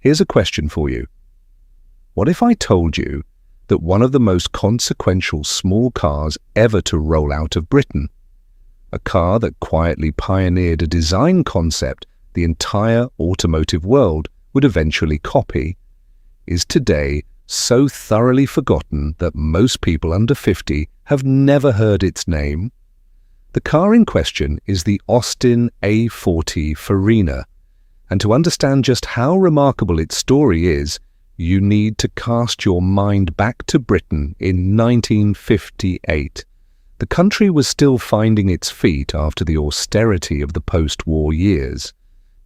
Here's a question for you. What if I told you that one of the most consequential small cars ever to roll out of Britain, a car that quietly pioneered a design concept the entire automotive world would eventually copy, is today so thoroughly forgotten that most people under 50 have never heard its name? The car in question is the Austin A40 Farina, and to understand just how remarkable its story is, you need to cast your mind back to Britain in 1958. The country was still finding its feet after the austerity of the post-war years.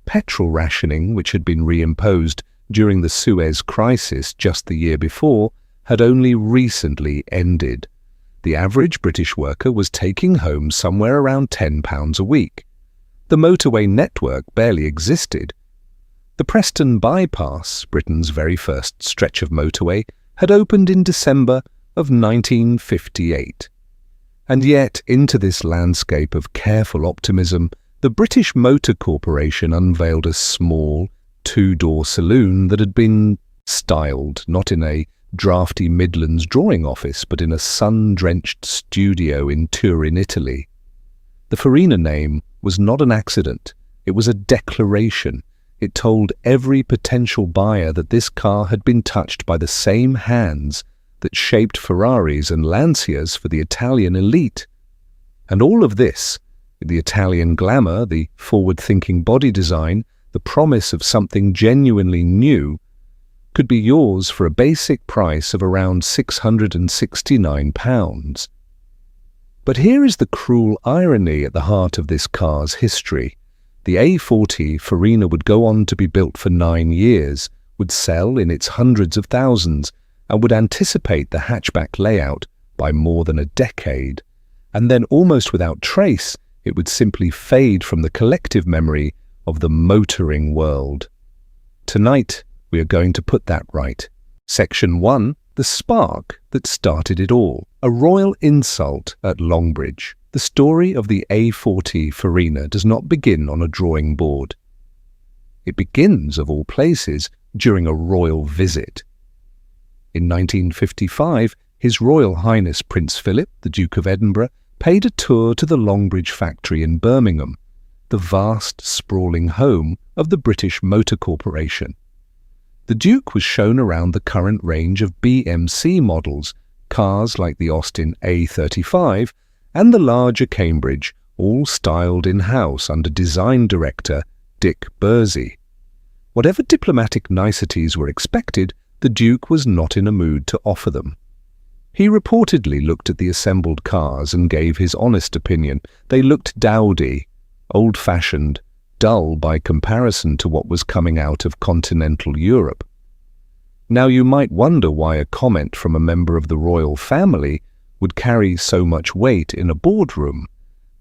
Petrol rationing, which had been reimposed during the Suez Crisis just the year before, had only recently ended. The average British worker was taking home somewhere around £10 a week. The motorway network barely existed. The Preston Bypass, Britain's very first stretch of motorway, had opened in December of 1958. And yet, into this landscape of careful optimism, the British Motor Corporation unveiled a small, two-door saloon that had been styled not in a drafty Midlands drawing office, but in a sun-drenched studio in Turin, Italy. The Farina name was not an accident. It was a declaration. It told every potential buyer that this car had been touched by the same hands that shaped Ferraris and Lancias for the Italian elite. And all of this, the Italian glamour, the forward-thinking body design, the promise of something genuinely new, could be yours for a basic price of around £669. But here is the cruel irony at the heart of this car's history. The A40 Farina would go on to be built for 9 years, would sell in its hundreds of thousands, and would anticipate the hatchback layout by more than a decade. And then, almost without trace, it would simply fade from the collective memory of the motoring world. Tonight, we are going to put that right. Section 1, the spark that started it all. A royal insult at Longbridge. The story of the A40 Farina does not begin on a drawing board. It begins, of all places, during a royal visit. In 1955, His Royal Highness Prince Philip, the Duke of Edinburgh, paid a tour to the Longbridge factory in Birmingham, the vast, sprawling home of the British Motor Corporation. The Duke was shown around the current range of BMC models, cars like the Austin A35 and the larger Cambridge, all styled in-house under design director Dick Bursey. Whatever diplomatic niceties were expected, the Duke was not in a mood to offer them. He reportedly looked at the assembled cars and gave his honest opinion. They looked dowdy, old-fashioned, dull by comparison to what was coming out of continental Europe. Now you might wonder why a comment from a member of the royal family would carry so much weight in a boardroom.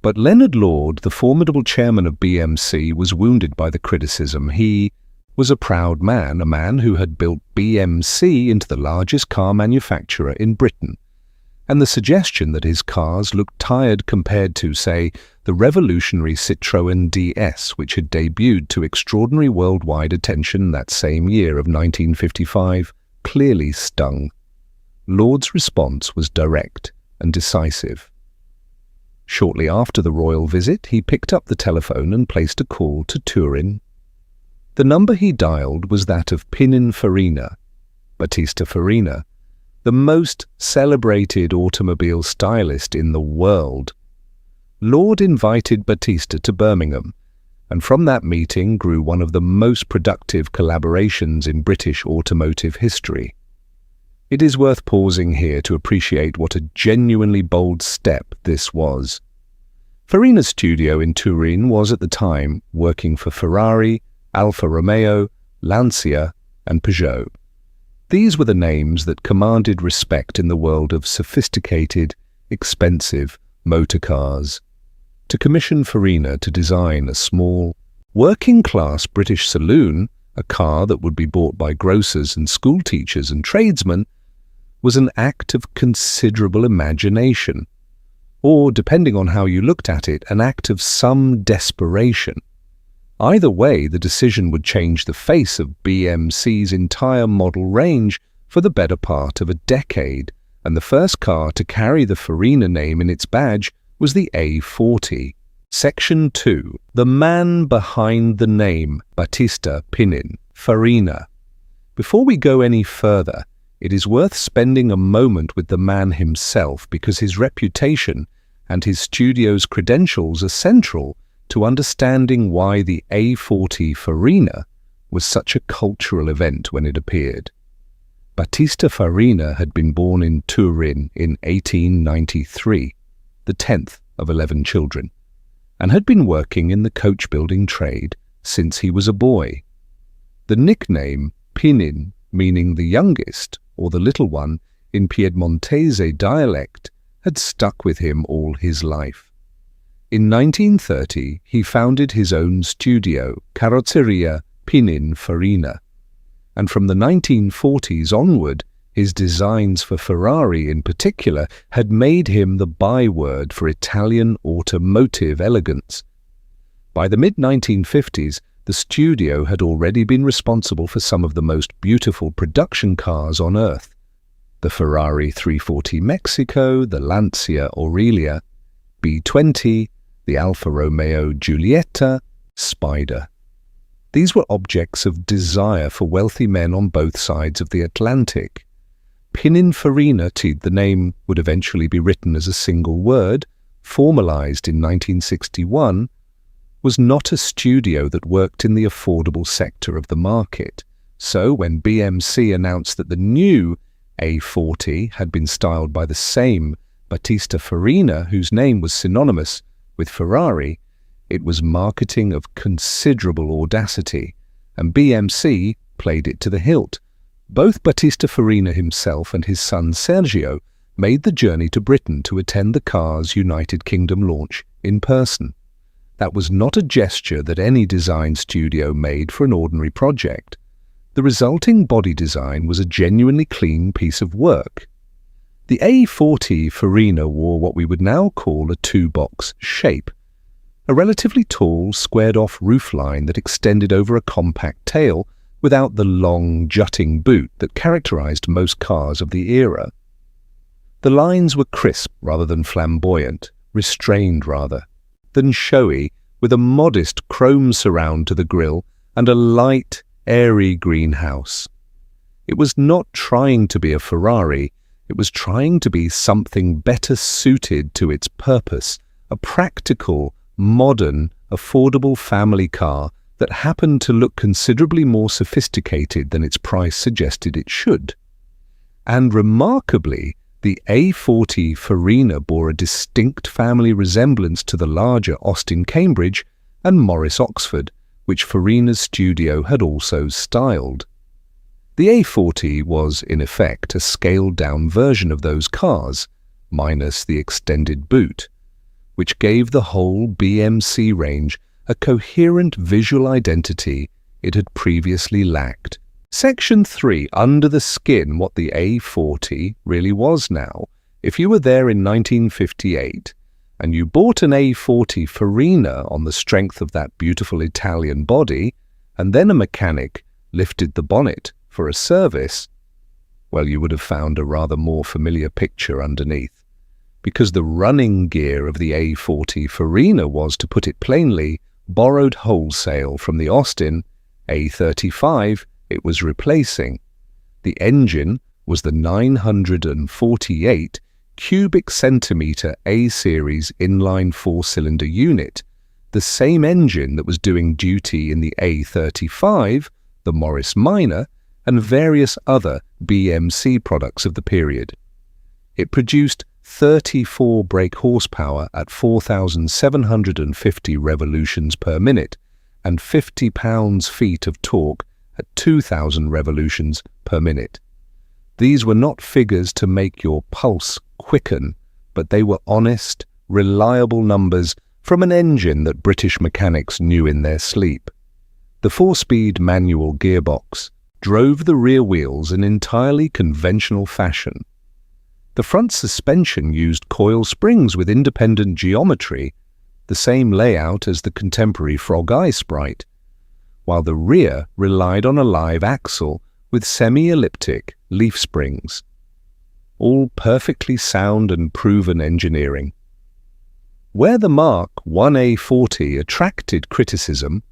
But Leonard Lord, the formidable chairman of BMC, was wounded by the criticism. He was a proud man, a man who had built BMC into the largest car manufacturer in Britain. And the suggestion that his cars looked tired compared to, say, the revolutionary Citroën DS, which had debuted to extraordinary worldwide attention that same year of 1955, clearly stung. Lord's response was direct and decisive. Shortly after the royal visit, he picked up the telephone and placed a call to Turin. The number he dialed was that of Pininfarina, Battista Farina, the most celebrated automobile stylist in the world. Lord invited Battista to Birmingham, and from that meeting grew one of the most productive collaborations in British automotive history. It is worth pausing here to appreciate what a genuinely bold step this was. Farina's studio in Turin was at the time working for Ferrari, Alfa Romeo, Lancia, and Peugeot. These were the names that commanded respect in the world of sophisticated, expensive motor cars. To commission Farina to design a small, working-class British saloon, a car that would be bought by grocers and schoolteachers and tradesmen, was an act of considerable imagination, or, depending on how you looked at it, an act of some desperation. Either way, the decision would change the face of BMC's entire model range for the better part of a decade, and the first car to carry the Farina name in its badge was the A40. Section 2. The man behind the name, Battista Pininfarina. Before we go any further, it is worth spending a moment with the man himself because his reputation and his studio's credentials are central to understanding why the A40 Farina was such a cultural event when it appeared. Battista Farina had been born in Turin in 1893, the 10th of 11 children, and had been working in the coach-building trade since he was a boy. The nickname Pinin, meaning the youngest or the little one in Piedmontese dialect, had stuck with him all his life. In 1930, he founded his own studio, Carrozzeria Pininfarina, and from the 1940s onward, his designs for Ferrari in particular had made him the byword for Italian automotive elegance. By the mid-1950s, the studio had already been responsible for some of the most beautiful production cars on Earth: the Ferrari 340 Mexico, the Lancia Aurelia, B20, the Alfa Romeo Giulietta, Spider. These were objects of desire for wealthy men on both sides of the Atlantic. Pininfarina, the name would eventually be written as a single word, formalized in 1961, was not a studio that worked in the affordable sector of the market. So when BMC announced that the new A40 had been styled by the same Battista Farina, whose name was synonymous with Ferrari, it was marketing of considerable audacity, and BMC played it to the hilt. Both Battista Farina himself and his son Sergio made the journey to Britain to attend the car's United Kingdom launch in person. That was not a gesture that any design studio made for an ordinary project. The resulting body design was a genuinely clean piece of work. The A40 Farina wore what we would now call a two-box shape, a relatively tall, squared-off roofline that extended over a compact tail without the long, jutting boot that characterized most cars of the era. The lines were crisp rather than flamboyant, restrained rather than showy, with a modest chrome surround to the grille and a light, airy greenhouse. It was not trying to be a Ferrari, it was trying to be something better suited to its purpose, a practical, modern, affordable family car that happened to look considerably more sophisticated than its price suggested it should. And remarkably, the A40 Farina bore a distinct family resemblance to the larger Austin Cambridge and Morris Oxford, which Farina's studio had also styled. The A40 was, in effect, a scaled-down version of those cars, minus the extended boot, which gave the whole BMC range a coherent visual identity it had previously lacked. Section 3. Under the skin, what the A40 really was now. If you were there in 1958 and you bought an A40 Farina on the strength of that beautiful Italian body, and then a mechanic lifted the bonnet for a service, well, you would have found a rather more familiar picture underneath. Because the running gear of the A40 Farina was, to put it plainly, borrowed wholesale from the Austin A35 it was replacing. The engine was the 948 cubic centimetre A-series inline four-cylinder unit, the same engine that was doing duty in the A35, the Morris Minor, and various other BMC products of the period. It produced 34 brake horsepower at 4,750 revolutions per minute and 50 pounds-feet of torque at 2,000 revolutions per minute. These were not figures to make your pulse quicken, but they were honest, reliable numbers from an engine that British mechanics knew in their sleep. The four-speed manual gearbox drove the rear wheels in entirely conventional fashion. The front suspension used coil springs with independent geometry, the same layout as the contemporary Frog Eye Sprite, while the rear relied on a live axle with semi-elliptic leaf springs. All perfectly sound and proven engineering. Where the Mark 1A40 attracted criticism,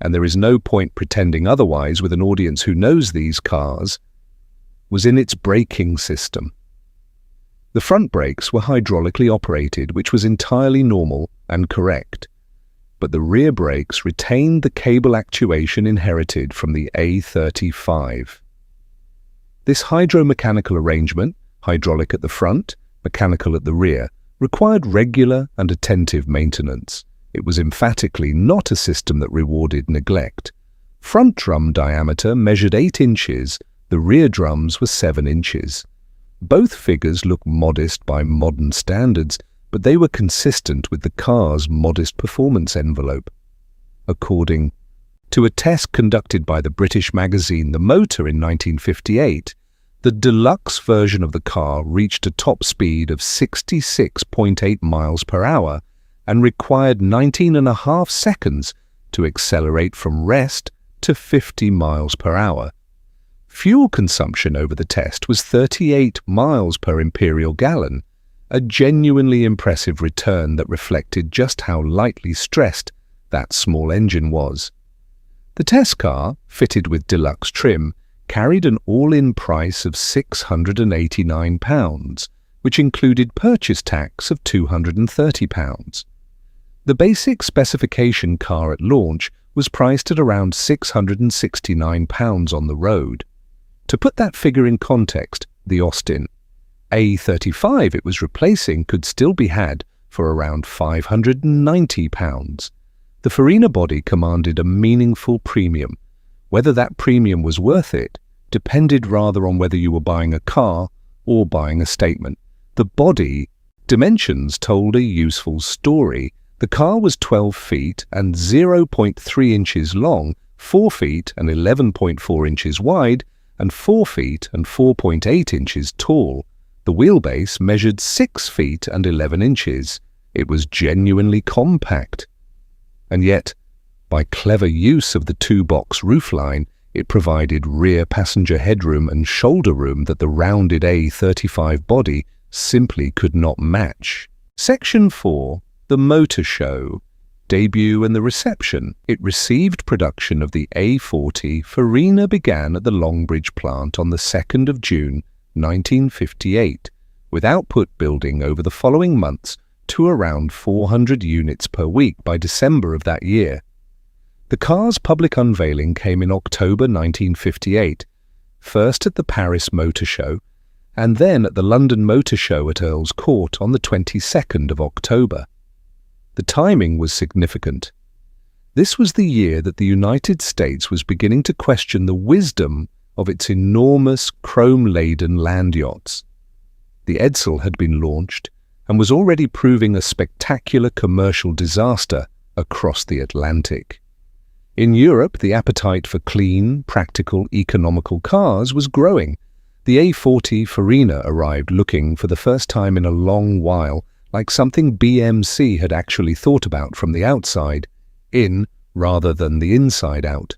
and there is no point pretending otherwise with an audience who knows these cars, was in its braking system. The front brakes were hydraulically operated, which was entirely normal and correct, but the rear brakes retained the cable actuation inherited from the A35. This hydromechanical arrangement, hydraulic at the front, mechanical at the rear, required regular and attentive maintenance. It was emphatically not a system that rewarded neglect. Front drum diameter measured 8 inches, the rear drums were 7 inches. Both figures look modest by modern standards, but they were consistent with the car's modest performance envelope. According to a test conducted by the British magazine The Motor in 1958, the deluxe version of the car reached a top speed of 66.8 miles per hour and required 19.5 seconds to accelerate from rest to 50 miles per hour. Fuel consumption over the test was 38 miles per imperial gallon, a genuinely impressive return that reflected just how lightly stressed that small engine was. The test car, fitted with deluxe trim, carried an all-in price of £689, which included purchase tax of £230. The basic specification car at launch was priced at around £669 on the road. To put that figure in context, the Austin A35 it was replacing could still be had for around £590. The Farina body commanded a meaningful premium. Whether that premium was worth it depended rather on whether you were buying a car or buying a statement. The body dimensions told a useful story. The car was 12 feet and 0.3 inches long, 4 feet and 11.4 inches wide, and 4 feet and 4.8 inches tall. The wheelbase measured 6 feet and 11 inches. It was genuinely compact. And yet, by clever use of the two-box roofline, it provided rear passenger headroom and shoulder room that the rounded A35 body simply could not match. Section 4. The Motor Show. Debut and the reception. It received production of the A40 Farina began at the Longbridge plant on the 2nd of June 1958, with output building over the following months to around 400 units per week by December of that year. The car's public unveiling came in October 1958, first at the Paris Motor Show, and then at the London Motor Show at Earl's Court on the 22nd of October. The timing was significant. This was the year that the United States was beginning to question the wisdom of its enormous chrome-laden land yachts. The Edsel had been launched and was already proving a spectacular commercial disaster across the Atlantic. In Europe, the appetite for clean, practical, economical cars was growing. The A40 Farina arrived looking for the first time in a long while like something BMC had actually thought about from the outside in rather than the inside out.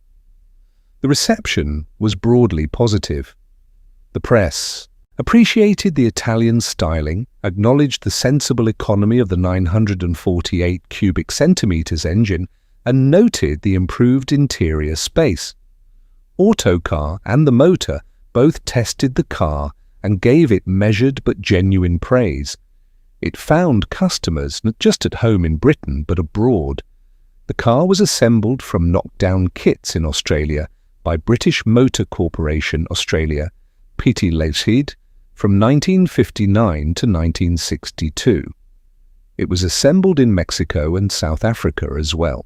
The reception was broadly positive. The press appreciated the Italian styling, acknowledged the sensible economy of the 948 cubic centimeters engine, and noted the improved interior space. Autocar and the Motor both tested the car and gave it measured but genuine praise. It found customers not just at home in Britain but abroad. The car was assembled from knockdown kits in Australia by British Motor Corporation Australia, Pty Ltd, from 1959 to 1962. It was assembled in Mexico and South Africa as well.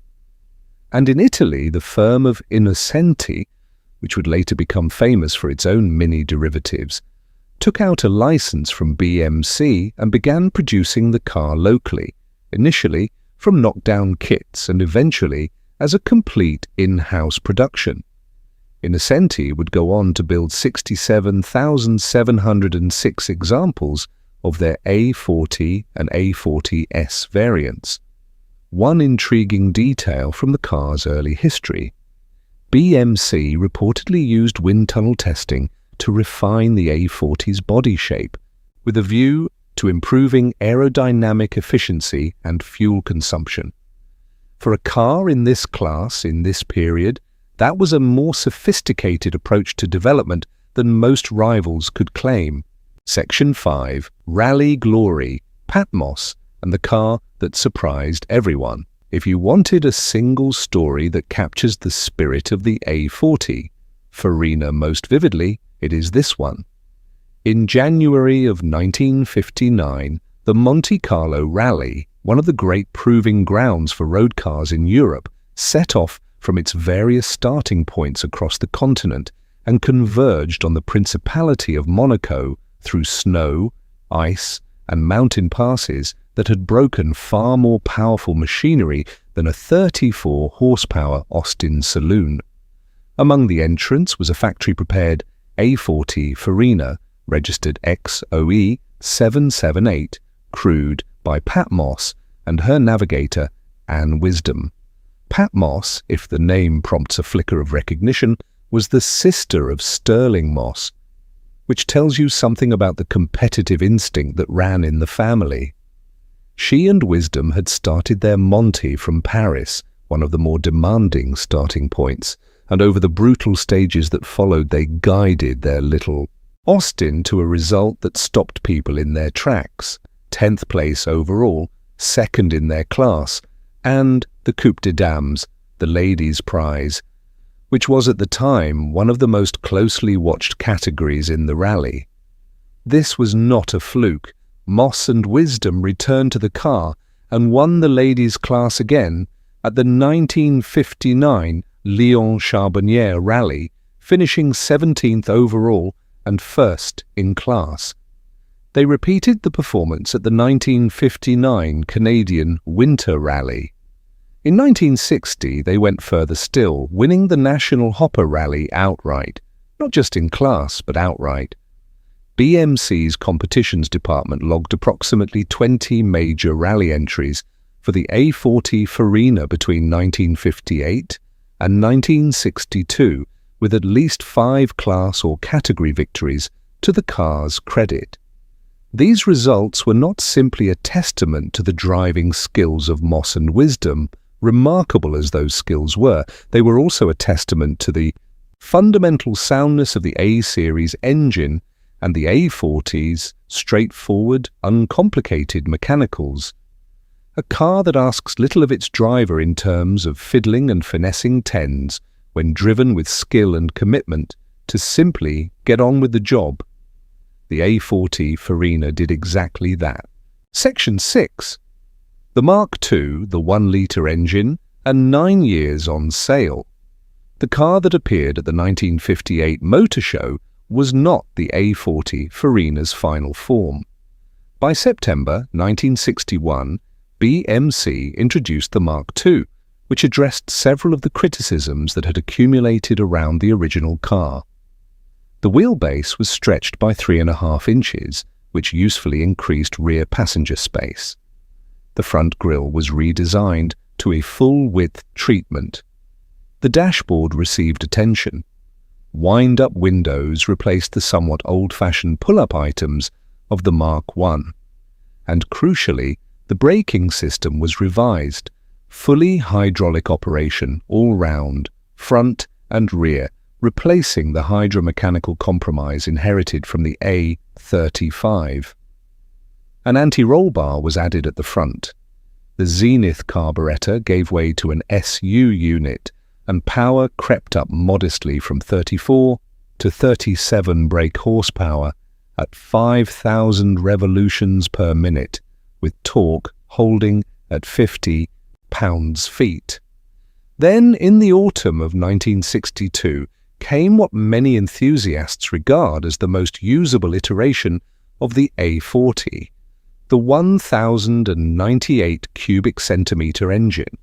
And in Italy, the firm of Innocenti, which would later become famous for its own mini derivatives, took out a license from BMC and began producing the car locally, initially from knockdown kits and eventually as a complete in-house production. Innocenti would go on to build 67,706 examples of their A40 and A40S variants. one intriguing detail from the car's early history. BMC reportedly used wind tunnel testing to refine the A40's body shape, with a view to improving aerodynamic efficiency and fuel consumption. For a car in this class, in this period, that was a more sophisticated approach to development than most rivals could claim. Section 5, Rally Glory, Patmos, and the car that surprised everyone. If you wanted a single story that captures the spirit of the A40, Farina most vividly, it is this one. In January of 1959, the Monte Carlo Rally, one of the great proving grounds for road cars in Europe, set off from its various starting points across the continent and converged on the Principality of Monaco through snow, ice, and mountain passes that had broken far more powerful machinery than a 34-horsepower Austin saloon. Among the entrants was a factory-prepared A40 Farina, registered XOE 778, crewed by Patmos and her navigator, Anne Wisdom. Patmos, if the name prompts a flicker of recognition, was the sister of Sterling Moss, which tells you something about the competitive instinct that ran in the family. She and Wisdom had started their Monte from Paris, one of the more demanding starting points, and over the brutal stages that followed they guided their little Austin to a result that stopped people in their tracks, 10th place overall, second in their class, and the Coupe de Dames, the ladies' prize, which was at the time one of the most closely watched categories in the rally. This was not a fluke. Moss and Wisdom returned to the car and won the ladies' class again at the 1959 Lyon-Charbonnière Rally, finishing 17th overall and first in class. They repeated the performance at the 1959 Canadian Winter Rally. In 1960, they went further still, winning the National Hopper Rally outright, not just in class, but outright. BMC's competitions department logged approximately 20 major rally entries for the A40 Farina between 1958 and 1962, with at least 5 class or category victories to the car's credit. These results were not simply a testament to the driving skills of Moss and Wisdom. Remarkable as those skills were, they were also a testament to the fundamental soundness of the A-Series engine and the A40's straightforward, uncomplicated mechanicals. A car that asks little of its driver in terms of fiddling and finessing tends, when driven with skill and commitment, to simply get on with the job. The A40 Farina did exactly that. Section 6. The Mark II, the 1-litre engine, and 9 years on sale. The car that appeared at the 1958 Motor Show was not the A40 Farina's final form. By September 1961, BMC introduced the Mark II, which addressed several of the criticisms that had accumulated around the original car. The wheelbase was stretched by 3.5 inches, which usefully increased rear passenger space. The front grille was redesigned to a full-width treatment. The dashboard received attention. Wind-up windows replaced the somewhat old-fashioned pull-up items of the Mark I. And crucially, the braking system was revised. Fully hydraulic operation all round, front and rear, replacing the hydromechanical compromise inherited from the A35. An anti-roll bar was added at the front. The Zenith carburetor gave way to an SU unit, and power crept up modestly from 34 to 37 brake horsepower at 5,000 revolutions per minute, with torque holding at 50 pounds-feet. Then, in the autumn of 1962, came what many enthusiasts regard as the most usable iteration of the A40, the 1,098 cubic centimetre engine.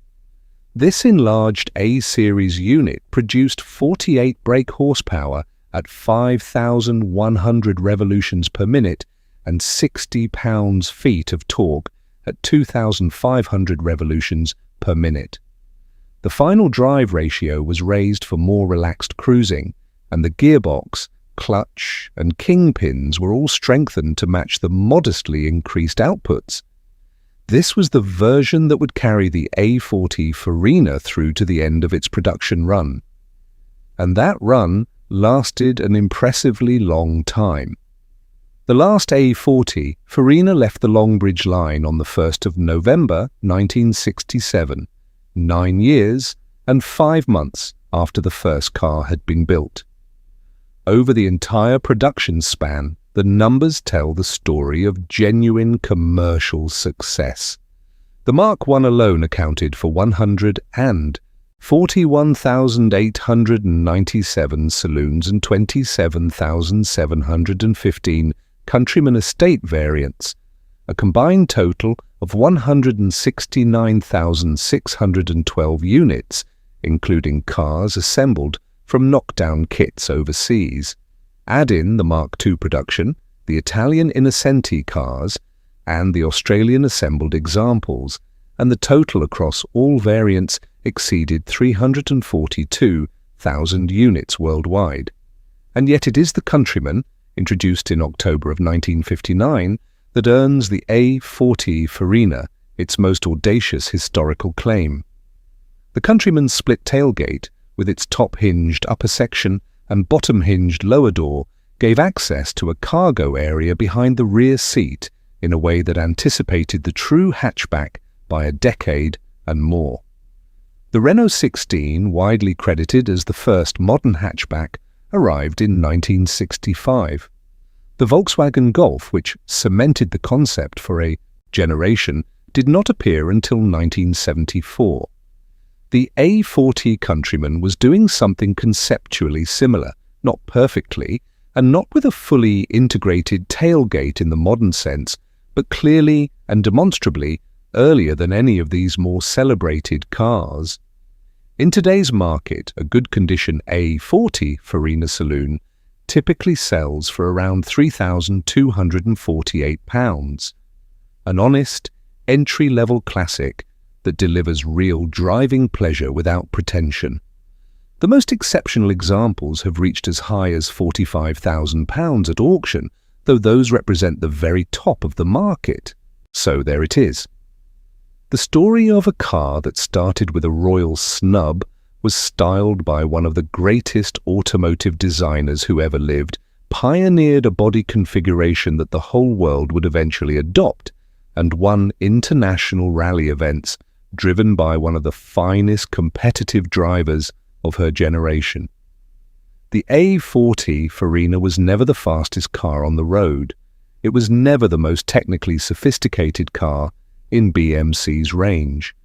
This enlarged A-Series unit produced 48 brake horsepower at 5,100 revolutions per minute and 60 pounds-feet of torque at 2,500 revolutions per minute. The final drive ratio was raised for more relaxed cruising, and the gearbox, clutch, and kingpins were all strengthened to match the modestly increased outputs. This was the version that would carry the A40 Farina through to the end of its production run. And that run lasted an impressively long time. The last A40 Farina left the Longbridge line on the 1st of November 1967, 9 years and 5 months after the first car had been built. Over the entire production span, the numbers tell the story of genuine commercial success. The Mark I alone accounted for 141,897 saloons and 27,715 Countryman Estate variants, a combined total of 169,612 units, including cars assembled from knockdown kits overseas. Add in the Mark II production, the Italian Innocenti cars, and the Australian assembled examples, and the total across all variants exceeded 342,000 units worldwide. And yet it is the Countryman, introduced in October of 1959, that earns the A40 Farina its most audacious historical claim. The Countryman's split tailgate, with its top-hinged upper section and bottom-hinged lower door, gave access to a cargo area behind the rear seat in a way that anticipated the true hatchback by a decade and more. The Renault 16, widely credited as the first modern hatchback, arrived in 1965. The Volkswagen Golf, which cemented the concept for a generation, did not appear until 1974. The A40 Countryman was doing something conceptually similar, not perfectly, and not with a fully integrated tailgate in the modern sense, but clearly and demonstrably earlier than any of these more celebrated cars. In today's market, a good condition A40 Farina saloon typically sells for around £3,248. An honest, entry-level classic that delivers real driving pleasure without pretension. The most exceptional examples have reached as high as £45,000 at auction, though those represent the very top of the market. So there it is. The story of a car that started with a royal snub, was styled by one of the greatest automotive designers who ever lived, pioneered a body configuration that the whole world would eventually adopt, and won international rally events driven by one of the finest competitive drivers of her generation. The A40 Farina was never the fastest car on the road. It was never the most technically sophisticated car in BMC's range.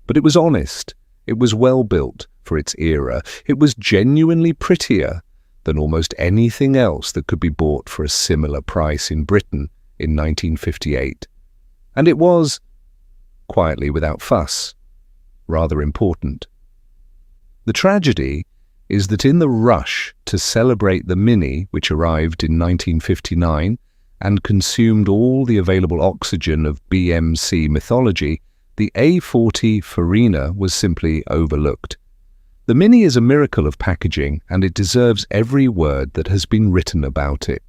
But it was honest, it was well built for its era, it was genuinely prettier than almost anything else that could be bought for a similar price in Britain in 1958. And it was, quietly without fuss, rather important. The tragedy is that in the rush to celebrate the Mini, which arrived in 1959 and consumed all the available oxygen of BMC mythology, the A40 Farina was simply overlooked. The Mini is a miracle of packaging, and it deserves every word that has been written about it.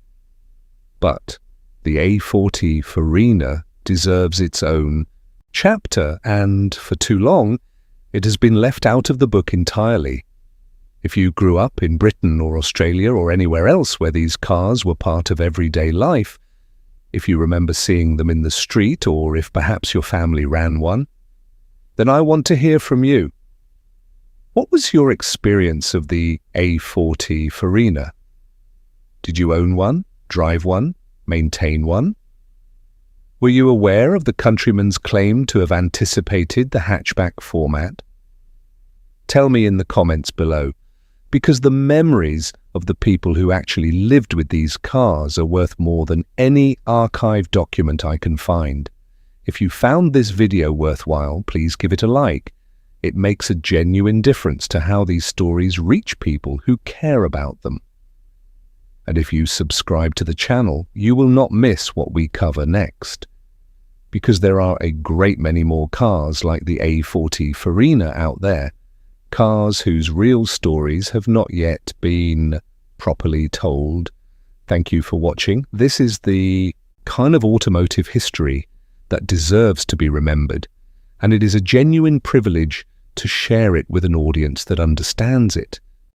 But the A40 Farina deserves its own chapter, and, for too long, it has been left out of the book entirely. If you grew up in Britain or Australia or anywhere else where these cars were part of everyday life, if you remember seeing them in the street, or if perhaps your family ran one, then I want to hear from you. What was your experience of the A40 Farina? Did you own one, drive one, maintain one? Were you aware of the Countryman's claim to have anticipated the hatchback format? Tell me in the comments below, because the memories of the people who actually lived with these cars are worth more than any archive document I can find. If you found this video worthwhile, please give it a like. It makes a genuine difference to how these stories reach people who care about them. And if you subscribe to the channel, you will not miss what we cover next. because there are a great many more cars like the A40 Farina out there, cars whose real stories have not yet been properly told. Thank you for watching. This is the kind of automotive history that deserves to be remembered, and it is a genuine privilege to share it with an audience that understands it.